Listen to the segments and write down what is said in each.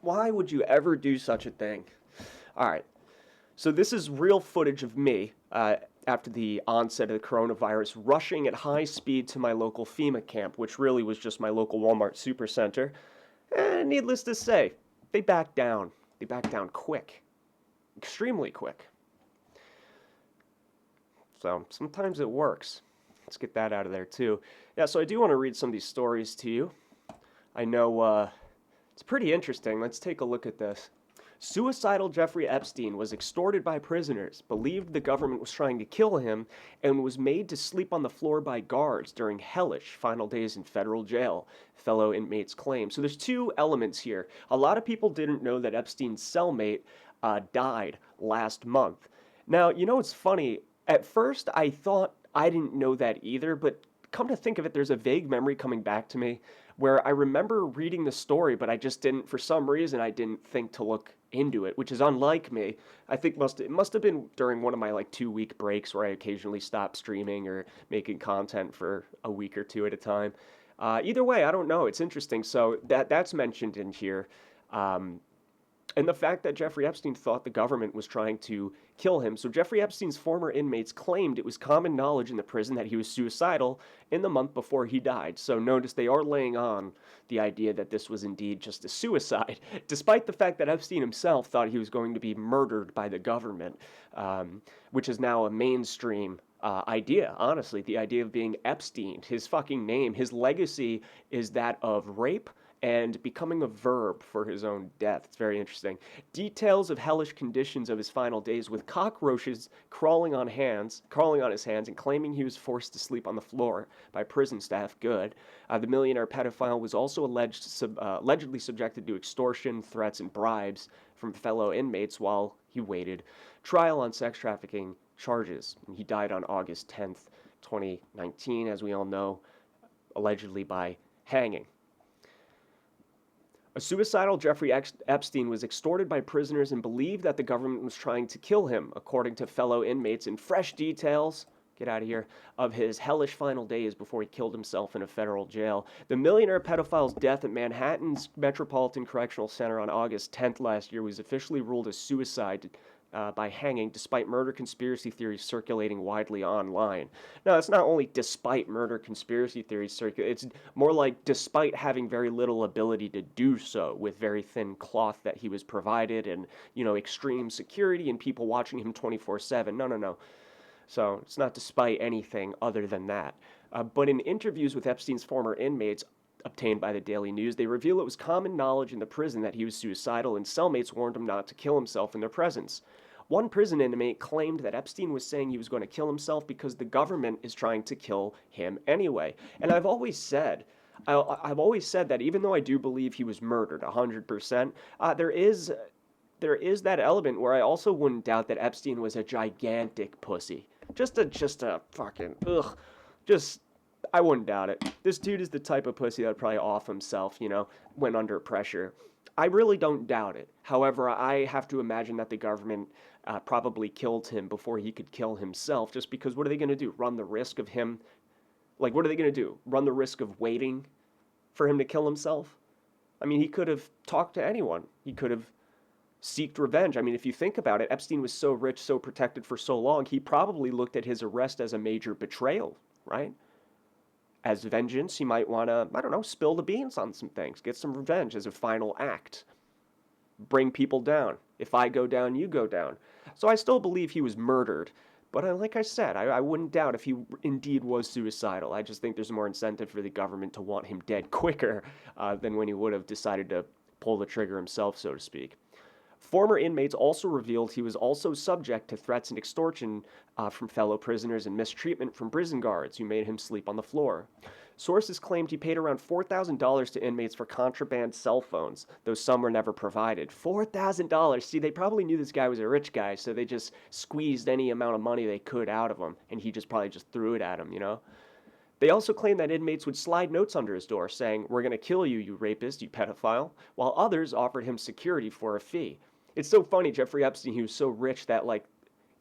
Why would you ever do such a thing? All right. So this is real footage of me after the onset of the coronavirus rushing at high speed to my local FEMA camp, which really was just my local Walmart supercenter. And needless to say, they backed down. They backed down quick, extremely quick. So sometimes it works. Let's get that out of there too. Yeah, so I do want to read some of these stories to you. I know it's pretty interesting. Let's take a look at this. Suicidal Jeffrey Epstein was extorted by prisoners, believed the government was trying to kill him, and was made to sleep on the floor by guards during hellish final days in federal jail, fellow inmates claim. So there's two elements here. A lot of people didn't know that Epstein's cellmate died last month. Now, you know what's funny? At first, I thought I didn't know that either, but come to think of it, there's a vague memory coming back to me where I remember reading the story, but I just didn't, for some reason, I didn't think to look into it, which is unlike me. I think it must have been during one of my like 2 week breaks where I occasionally stopped streaming or making content for a week or two at a time. Either way, I don't know. It's interesting. So that's mentioned in here. And the fact that Jeffrey Epstein thought the government was trying to kill him. So Jeffrey Epstein's former inmates claimed it was common knowledge in the prison that he was suicidal in the month before he died. So notice they are laying on the idea that this was indeed just a suicide, despite the fact that Epstein himself thought he was going to be murdered by the government, which is now a mainstream idea, honestly. The idea of being Epstein, his fucking name, his legacy is that of rape and becoming a verb for his own death. It's very interesting. Details of hellish conditions of his final days, with cockroaches crawling on his hands, and claiming he was forced to sleep on the floor by prison staff. Good. The millionaire pedophile was also allegedly subjected to extortion, threats, and bribes from fellow inmates while he waited trial on sex trafficking charges. He died on August 10th, 2019, as we all know, allegedly by hanging. A suicidal Jeffrey Epstein was extorted by prisoners and believed that the government was trying to kill him, according to fellow inmates, in fresh details, get out of here, of his hellish final days before he killed himself in a federal jail. The millionaire pedophile's death at Manhattan's Metropolitan Correctional Center on August 10th last year was officially ruled a suicide by hanging, despite murder conspiracy theories circulating widely online. Now, it's not only despite murder conspiracy theories circulating, it's more like despite having very little ability to do so, with very thin cloth that he was provided and, extreme security and people watching him 24/7. No. So it's not despite anything other than that. But in interviews with Epstein's former inmates, obtained by the Daily News, they reveal it was common knowledge in the prison that he was suicidal, and cellmates warned him not to kill himself in their presence. One prison inmate claimed that Epstein was saying he was going to kill himself because the government is trying to kill him anyway. And I've always said that even though I do believe he was murdered 100%, there is that element where I also wouldn't doubt that Epstein was a gigantic pussy. Just a fucking ugh. I wouldn't doubt it. This dude is the type of pussy that would probably off himself, when under pressure. I really don't doubt it. However, I have to imagine that the government probably killed him before he could kill himself, just because what are they going to do? Run the risk of him? Like, what are they going to do? Run the risk of waiting for him to kill himself? I mean, he could have talked to anyone. He could have sought revenge. I mean, if you think about it, Epstein was so rich, so protected for so long, he probably looked at his arrest as a major betrayal, right? As vengeance, he might want to, I don't know, spill the beans on some things, get some revenge as a final act. Bring people down. If I go down, you go down. So I still believe he was murdered. But like I said, I wouldn't doubt if he indeed was suicidal. I just think there's more incentive for the government to want him dead quicker than when he would have decided to pull the trigger himself, so to speak. Former inmates also revealed he was also subject to threats and extortion from fellow prisoners and mistreatment from prison guards who made him sleep on the floor. Sources claimed he paid around $4,000 to inmates for contraband cell phones, though some were never provided. $4,000! See, they probably knew this guy was a rich guy, so they just squeezed any amount of money they could out of him, and he just probably just threw it at him, They also claimed that inmates would slide notes under his door saying, "We're going to kill you, you rapist, you pedophile," while others offered him security for a fee. It's so funny, Jeffrey Epstein, he was so rich that,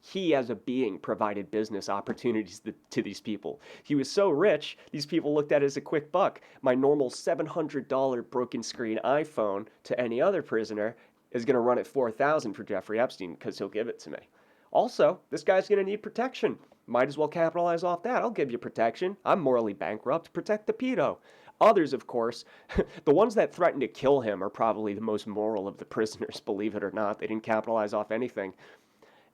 he as a being provided business opportunities to these people. He was so rich, these people looked at it as a quick buck. My normal $700 broken screen iPhone to any other prisoner is going to run at $4,000 for Jeffrey Epstein because he'll give it to me. Also, this guy's going to need protection. Might as well capitalize off that. I'll give you protection. I'm morally bankrupt. Protect the pedo. Others, of course, the ones that threatened to kill him are probably the most moral of the prisoners, believe it or not. They didn't capitalize off anything.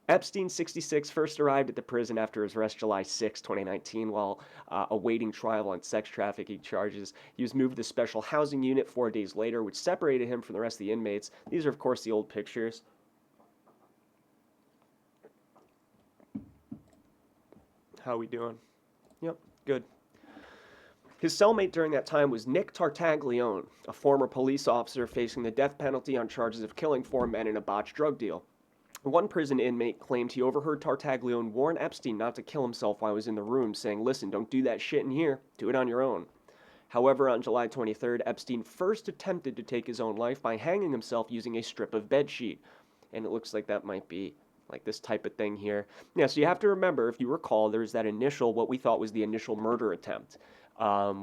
Epstein, 66, first arrived at the prison after his arrest July 6, 2019, while awaiting trial on sex trafficking charges. He was moved to special housing unit 4 days later, which separated him from the rest of the inmates. These are, of course, the old pictures. How we doing? Yep, good. His cellmate during that time was Nick Tartaglione, a former police officer facing the death penalty on charges of killing 4 men in a botched drug deal. One prison inmate claimed he overheard Tartaglione warn Epstein not to kill himself while he was in the room, saying, "Listen, don't do that shit in here. Do it on your own." However, on July 23rd, Epstein first attempted to take his own life by hanging himself using a strip of bedsheet. And it looks like that might be like this type of thing here. Yeah, so you have to remember, if you recall, there's that initial, what we thought was the initial murder attempt.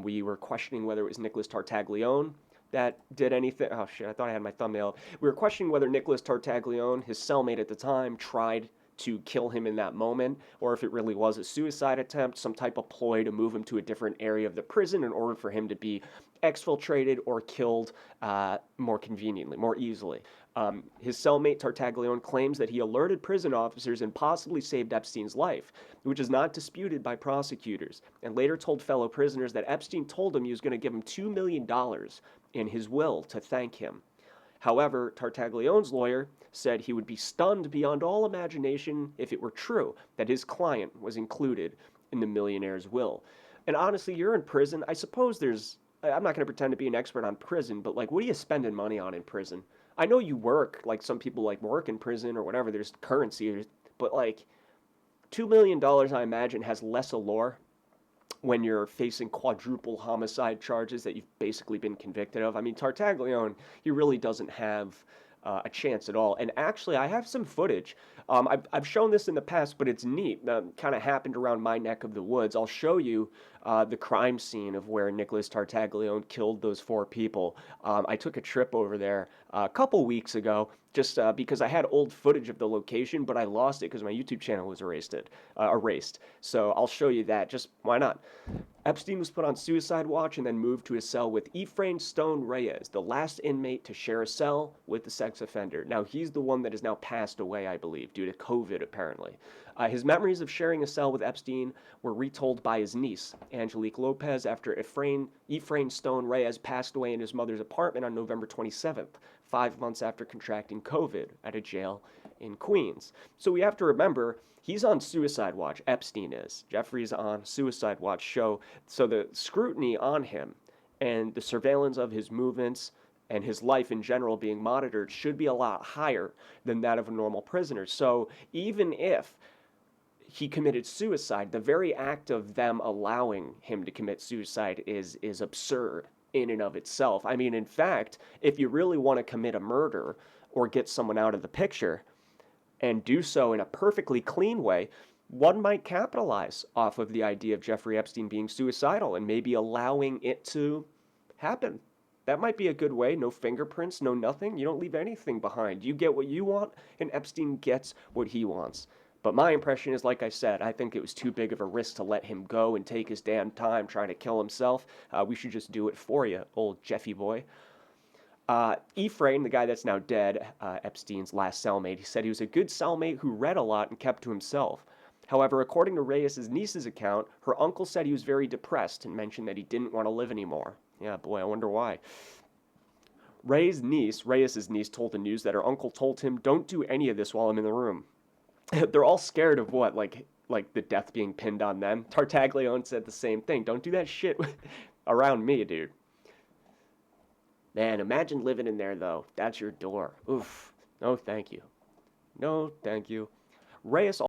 We were questioning whether it was Nicholas Tartaglione that did anything. Oh shit, I thought I had my thumbnail. We were questioning whether Nicholas Tartaglione, his cellmate at the time, tried to kill him in that moment, or if it really was a suicide attempt, some type of ploy to move him to a different area of the prison in order for him to be exfiltrated or killed more conveniently, more easily. His cellmate Tartaglione claims that he alerted prison officers and possibly saved Epstein's life, which is not disputed by prosecutors, and later told fellow prisoners that Epstein told him he was going to give him $2 million in his will to thank him. However, Tartaglione's lawyer said he would be stunned beyond all imagination if it were true that his client was included in the millionaire's will. And honestly, you're in prison. I suppose I'm not going to pretend to be an expert on prison, but like, what are you spending money on in prison? I know you work, like some people like work in prison or whatever, there's currency, but like $2 million, I imagine, has less allure when you're facing quadruple homicide charges that you've basically been convicted of. I mean, Tartaglione, he really doesn't have a chance at all. And actually, I have some footage. I've shown this in the past, but it's neat. Kind of happened around my neck of the woods. I'll show you the crime scene of where Nicholas Tartaglione killed those 4 people. I took a trip over there a couple weeks ago just because I had old footage of the location, but I lost it because my YouTube channel was erased. So I'll show you that. Just why not? Epstein was put on suicide watch and then moved to a cell with Efrain Stone Reyes, the last inmate to share a cell with the sex offender. Now, he's the one that has now passed away, I believe, due to COVID, apparently. His memories of sharing a cell with Epstein were retold by his niece, Angelique Lopez, after Efrain Stone Reyes passed away in his mother's apartment on November 27th, 5 months after contracting COVID at a jail in Queens. So we have to remember, he's on suicide watch. Epstein is. Jeffrey's on suicide watch. So the scrutiny on him and the surveillance of his movements and his life in general being monitored should be a lot higher than that of a normal prisoner. So even if he committed suicide, the very act of them allowing him to commit suicide is absurd in and of itself. I mean, in fact, if you really want to commit a murder or get someone out of the picture and do so in a perfectly clean way, one might capitalize off of the idea of Jeffrey Epstein being suicidal and maybe allowing it to happen. That might be a good way. No fingerprints, no nothing. You don't leave anything behind. You get what you want, and Epstein gets what he wants. But my impression is, like I said, I think it was too big of a risk to let him go and take his damn time trying to kill himself. We should just do it for you, old Jeffy boy. Efrain, the guy that's now dead, Epstein's last cellmate, he said he was a good cellmate who read a lot and kept to himself. However, according to Reyes' niece's account, her uncle said he was very depressed and mentioned that he didn't want to live anymore. Yeah, boy, I wonder why. Reyes' niece, told the news that her uncle told him, "Don't do any of this while I'm in the room." They're all scared of what? Like the death being pinned on them? Tartaglione said the same thing. Don't do that shit around me, dude. Man, imagine living in there, though. That's your door. Oof. No, thank you. No, thank you. Reyes